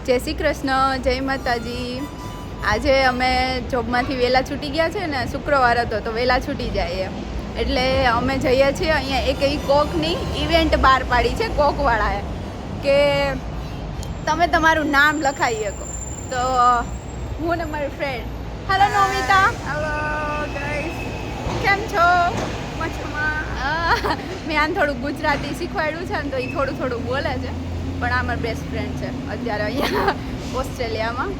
જય શ્રી કૃષ્ણ, જય માતાજી. આજે અમે જોબમાંથી વહેલા છૂટી ગયા છે ને, શુક્રવાર હતો તો વહેલા છૂટી જાય એટલે અમે જઈએ છીએ અહીંયા એક એવી કોકની ઇવેન્ટ બહાર પાડી છે કોકવાળાએ કે તમે તમારું નામ લખાવી શકો. તો હું ને મારી ફ્રેન્ડ. હેલો નોમિતા. હેલો ગાઈસ, કેમ છો? મજામાં. મેં આને થોડું ગુજરાતી શીખવાડ્યું છે ને તો એ થોડું થોડું બોલે છે, પણ આ મારી બેસ્ટ ફ્રેન્ડ છે અત્યારે અહીંયા ઓસ્ટ્રેલિયામાં.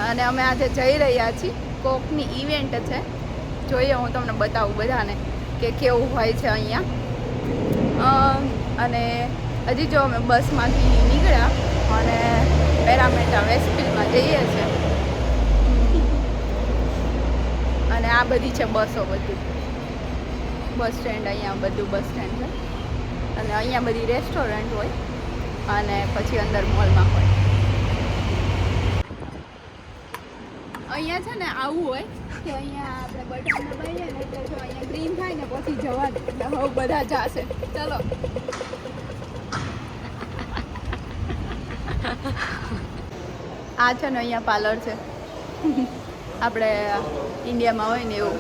અને અમે આજે જઈ રહ્યા છીએ, કોકની ઇવેન્ટ છે. જોઈએ, હું તમને બતાવું બધાને કે કેવું હોય છે અહીંયા. અને હજી જો અમે બસમાંથી નીકળ્યા અને પેરામેટા વેસ્ટફિલ્ડમાં જઈએ છીએ. અને આ બધી છે બસો, બધી બસ સ્ટેન્ડ, અહીંયા બધું બસ સ્ટેન્ડ છે. અને અહીંયા બધી રેસ્ટોરન્ટ હોય અને પછી અંદર મોલમાં હોય. અહીંયા છે ને આવું હોય કે અહીંયા આપણે બટન દબાવીએ ને એટલે જો અહીંયા ગ્રીન થાય ને પછી જવાનું, એટલે હવે બધા જશે. ચલો. આ છે ને અહીંયા પાર્લર છે આપણે ઇન્ડિયામાં હોય ને એવું.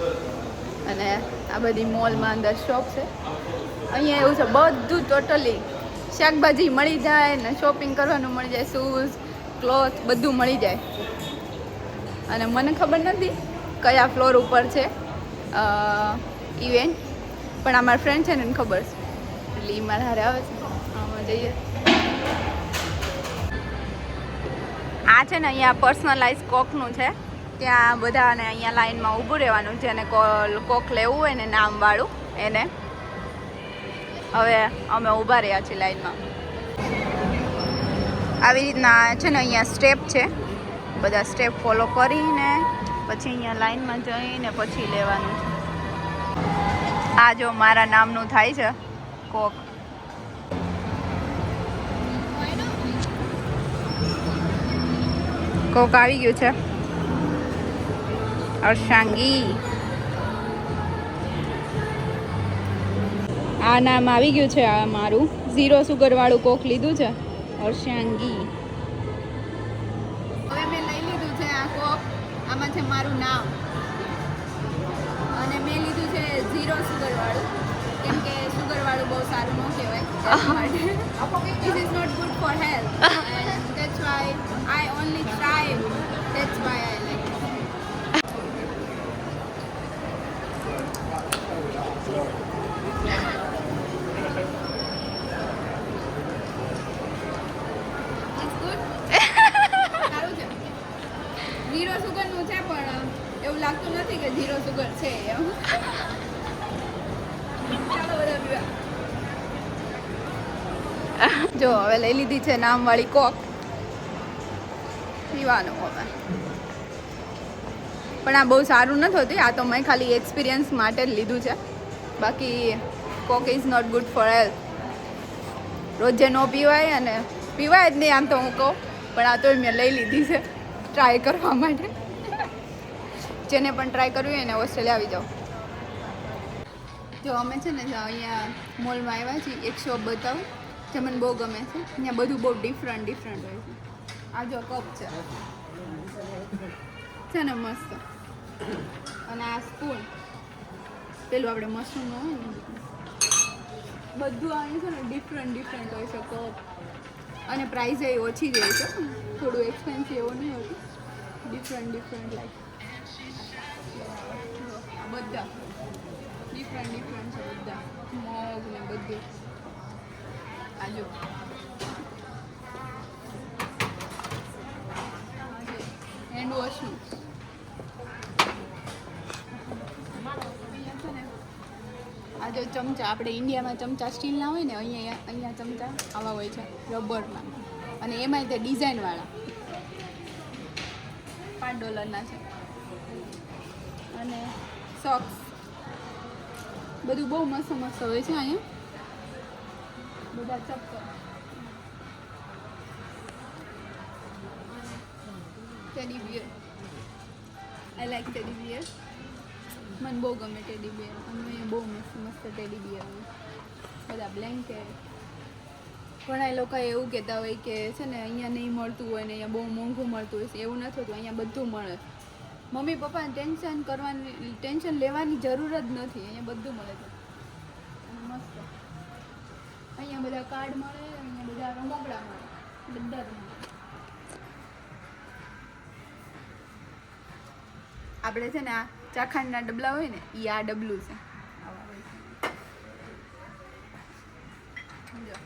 અને આ બધી મોલમાં અંદર શોપ છે. અહીંયા એવું છે બધું ટોટલી શાકભાજી મળી જાય ને શોપિંગ કરવાનું મળી જાય, શૂઝ, ક્લોથ બધું મળી જાય. અને મને ખબર નથી કયા ફ્લોર ઉપર છે ઇવેન્ટ, પણ આ મારા ફ્રેન્ડ છે ને એને ખબર છે એટલે એ મારા હારે આવે છે. આમાં જઈએ. આ છે ને અહીંયા પર્સનલાઇઝ કોકનું છે. ત્યાં બધાને અહીંયા લાઈનમાં ઊભું રહેવાનું, જેને કોક લેવું હોય ને નામવાળું એને. હવે અમે ઊભા રહ્યા છીએ લાઈનમાં. આવી રીતના છે ને અહીંયા સ્ટેપ છે, બધા સ્ટેપ ફોલો કરીને પછી અહીંયા લાઈનમાં જઈને પછી લેવાનું છે. આ જો મારા નામનું થાય છે કોક. કોક આવી ગયું છે, અર્શાંગી. આ નામ આવી ગયું છે, આ મારું 0 સુગર વાળું કોક લીધું છે, અર્શાંગી. હવે મેં લઈ લીધું છે આ કોક. આમાં છે મારું નામ અને મેં લીધું છે 0 સુગર વાળું, કેમ કે સુગર વાળું બહુ સારું ન કહેવાય. This is not good for health and that's why I only try. That's why I like it. It's good. સારું છે. 0 સુગરનું છે પણ એવું લાગતું નથી કે 0 સુગર છે એમ. ચાલો બધા પીવા. જો હવે લઈ લીધી છે નામવાળી કોક, પીવાનું હવે. પણ આ બહુ સારું નથી હોતું, આ તો મેં ખાલી એક્સપિરિયન્સ માટે જ લીધું છે. બાકી coke is not good for health. રોજે ન પીવાય અને પીવાય જ નહીં આમ તો હું કહું, પણ આ તો મેં લઈ લીધી છે ટ્રાય કરવા માટે. જેને પણ ટ્રાય કરવી હોય ને ઓસ્ટ્રેલિયા આવી જાઓ. જો અમે છે ને અહીંયા મોલમાં આવ્યા છીએ, એક શોપ બતાવું જે મને બહુ ગમે છે. અહીંયા બધું બહુ ડિફરન્ટ હોય છે. આ જો કપ છે ને મસ્ત. અને આ સ્પૂન, પેલું આપણે મશરૂમનું હોય ને બધું આનું છે ને ડિફરન્ટ હોય છે કપ. અને પ્રાઇસ એ ઓછી જ હોય છે, થોડું એક્સપેન્સિવ એવું નહીં હોતું. ડિફરન્ટ લાઈક આ બધા ડિફરન્ટ છે બધા, મગ ને બધું. આ જો હેન્ડ વોશનું. આ જો ચમચા, આપણે ઇન્ડિયામાં ચમચા સ્ટીલના હોય ને, અહીંયા ચમચા આવા હોય છે રબરના, અને એમાંય તે ડિઝાઇનવાળા $5 છે. અને સોક્સ બધું બહુ મસ્ત હોય છે અહીંયા. બધા ચપ્પલ, teddy beer. I like teddy beer. મને બહુ ગમે ટેડી બિયર. અને બહુ મસ્ત ટેડી બિયર. બધા બ્લેન્કેટ, ઘણા લોકો એવું કહેતા હોય કે છે ને અહીંયા નહીં મળતું હોય ને અહીંયા બહુ મોંઘું મળતું હોય છે. એવું નથી હોતું, અહીંયા બધું મળે. મમ્મી પપ્પાને ટેન્શન લેવાની જરૂર જ નથી, અહીંયા બધું મળે છે. મસ્ત અહીંયા બધા કાર્ડ મળે, અહીંયા બધા રમકડા મળે, બધા જ મળે. આપણે છે ને આ ચાખાંડના ડબલા હોય ને એ આ ડબલું છે. આવા હોય છે. સમજો.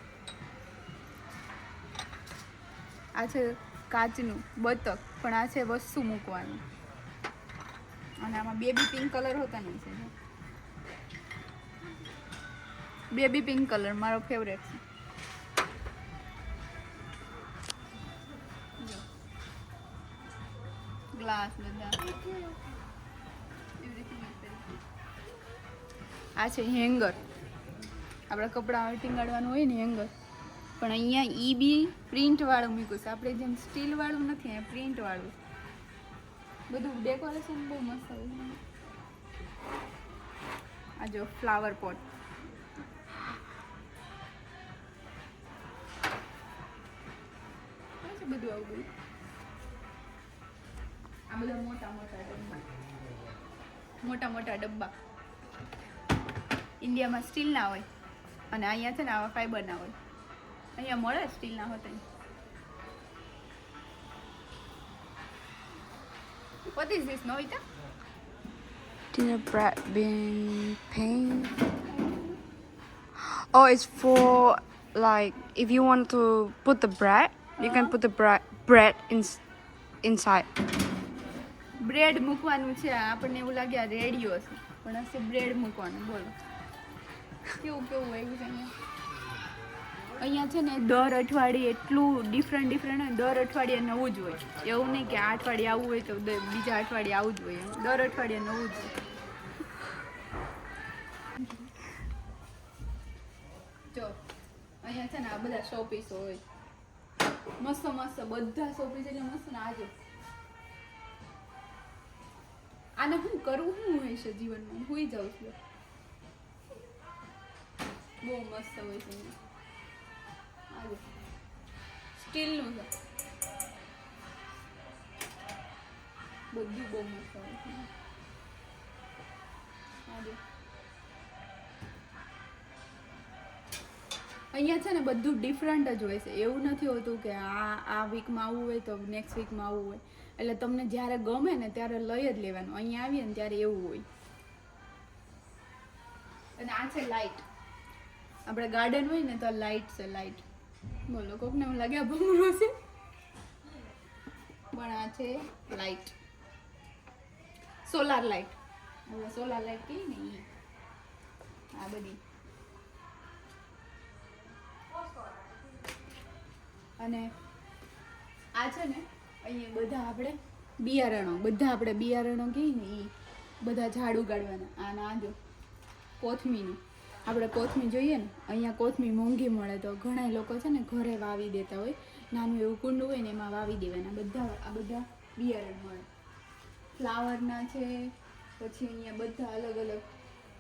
આ છે કાચનું બતક, પણ આ છે વસ્તુ મૂકવાનું. અને આમાં બેબી પિંક કલર હોતા નહીં છે. બેબી પિંક કલર મારો ફેવરેટ છે. ગ્લાસ બધા. આ છે હેંગર, આપણે કપડાં ટીંગાડવાનું હોય ને હેંગર, પણ અહીંયા ઈ બી પ્રિન્ટ વાળું મૂક્યું છે. આપણે જેમ સ્ટીલ વાળું નથી, અહીંયા પ્રિન્ટ વાળું. બધું ડેકોરેશન બહુ મસ્ત હોય. આ જો ફ્લાવર પોટ. બધું આવું બધું. આ બધા મોટા મોટા ડબ્બા, મોટા મોટા ડબ્બા ઇન્ડિયામાં સ્ટીલના હોય અને અહીંયા છે ને આવા ફાઈબરના હોય. અહીંયા મળે સ્ટીલના હોતા. What is this, Novita? Dinner bread being pain. Oh, it's for like if you want to put the bread, you can put the bread inside. Bread મૂકવાનું છે. આપણને એવું લાગે આ રેડિયો છે, પણ હશે બ્રેડ મૂકવાનું. બોલો કેવું કેવું આવ્યું છે અહીંયા. અહીંયા છે ને દર અઠવાડિયે એટલું ડિફરન્ટ હોય. દર અઠવાડિયે નવું જ હોય. એવું નહીં કે આ અઠવાડિયે આવું હોય તો બીજા અઠવાડિયે આવું જ હોય. દર અઠવાડિયે નવું જ હોય. જો અહીંયા છે ને આ બધા શોપીસો હોય મસ્ત મસ્ત. બધા શોપીસ એટલે મસ્ત ને. આજે આને શું કરવું શું હોય છે જીવનમાં, હોઈ જાઉં છું. બહુ મસ્ત હોય છે. સ્ટીલનું છે બધું, બહુ મસ્ત હોય છે. અહીંયા છે ને બધું ડિફરન્ટ જ હોય છે. એવું નથી હોતું કે આ વીકમાં આવું હોય તો નેક્સ્ટ વીકમાં આવું હોય. એટલે તમને જ્યારે ગમે ને ત્યારે લઈ જ લેવાનું. અહીંયા આવીએ ને ત્યારે એવું હોય. અને આ છે લાઇટ. આપણે ગાર્ડન હોય ને તો લાઇટ છે. લાઇટ બોલો, કોકને એમ લાગે આ ભમરો છે, પણ આ છે લાઇટ. Solar light. હવે સોલાર લાઇટ કહીએ ને એ આ બધી. અને આ છે ને અહીંયા બધા આપણે બિયારણો કહીએ ને એ બધા ઝાડ ઉગાડવાના. અને આ જો કોથમીનું. આપણે કોથમી જોઈએ ને, અહીંયા કોથમી મોંઘી મળે તો ઘણા લોકો છે ને ઘરે વાવી દેતા હોય. નાનું એવું કુંડ હોય ને એમાં વાવી દેવાના. આ બધા બિયારણ મળે. ફ્લાવરના છે, પછી અહીંયા બધા અલગ અલગ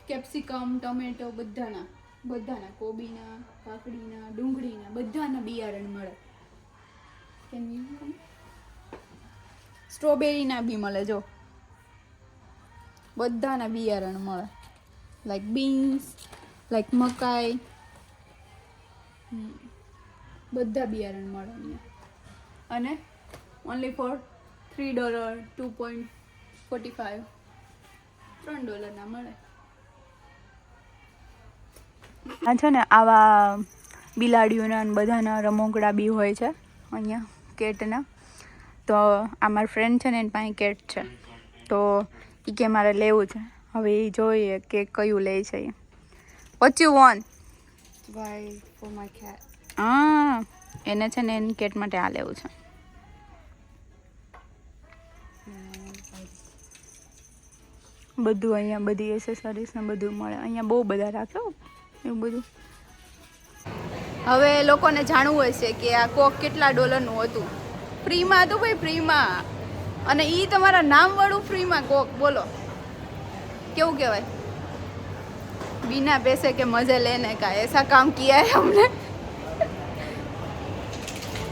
કેપ્સિકમ, ટમેટો, બધાના કોબીના, કાકડીના, ડુંગળીના બધાના બિયારણ મળે. સ્ટ્રોબેરીના બી મળે. જો બધાના બિયારણ મળે. લાઈક બીન્સ, લાઈક મકાઈ, બધા બિયારણ મળે અહીંયા. અને ઓનલી ફોર $3, $2.45, $3 મળે. આ છે ને આવા બિલાડીઓના અને બધાના રમકડા બી હોય છે અહીંયા કેટના. તો આ મારી ફ્રેન્ડ છે ને એની પાસે કેટ છે, તો એ કે મારે લેવું છે. હવે એ જોઈએ કે કયું લે છે. What you want? Buy for my cat. હા, એને છે ને એની કેટ માટે આ લેવું છે. બધું અહીંયા બધી એસેસરીઝ ને બધું મળે. અહીંયા બહુ બધા રાખ્યો એવું બધું. હવે લોકોને જાણવું હશે કે આ કોક કેટલા $નું હતું. ફ્રીમાં હતું ભાઈ, ફ્રીમાં. અને એ તમારા નામવાળું ફ્રીમાં કોક. બોલો કેવું કહેવાય. बिना पैसे के मजे लेने का ऐसा काम किया है हमने.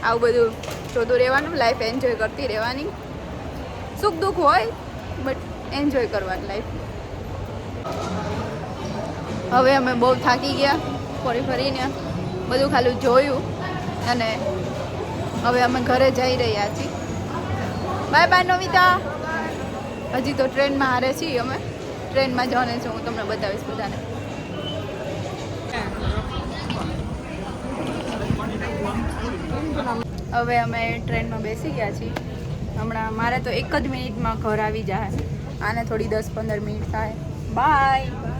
આવું બધું જોતું રહેવાનું, લાઈફ એન્જોય કરતી રહેવાની. સુખ દુઃખ હોય બટ એન્જોય કરવાની લાઈફ. હવે અમે બહુ થાકી ગયા ફરીને બધું ખાલી જોયું અને હવે અમે ઘરે જઈ રહ્યા છીએ. Bye bye Namita. હજી તો ટ્રેનમાં હારે છીએ અમે. ટ્રેનમાં જવાને છે, હું તમને બતાવીશ બધાને. હવે અમે ટ્રેનમાં બેસી ગયા છીએ. હમણાં મારે તો 1 જ મિનિટમાં ઘર આવી જાય. આને થોડી 10-15 મિનિટ થાય. બાય.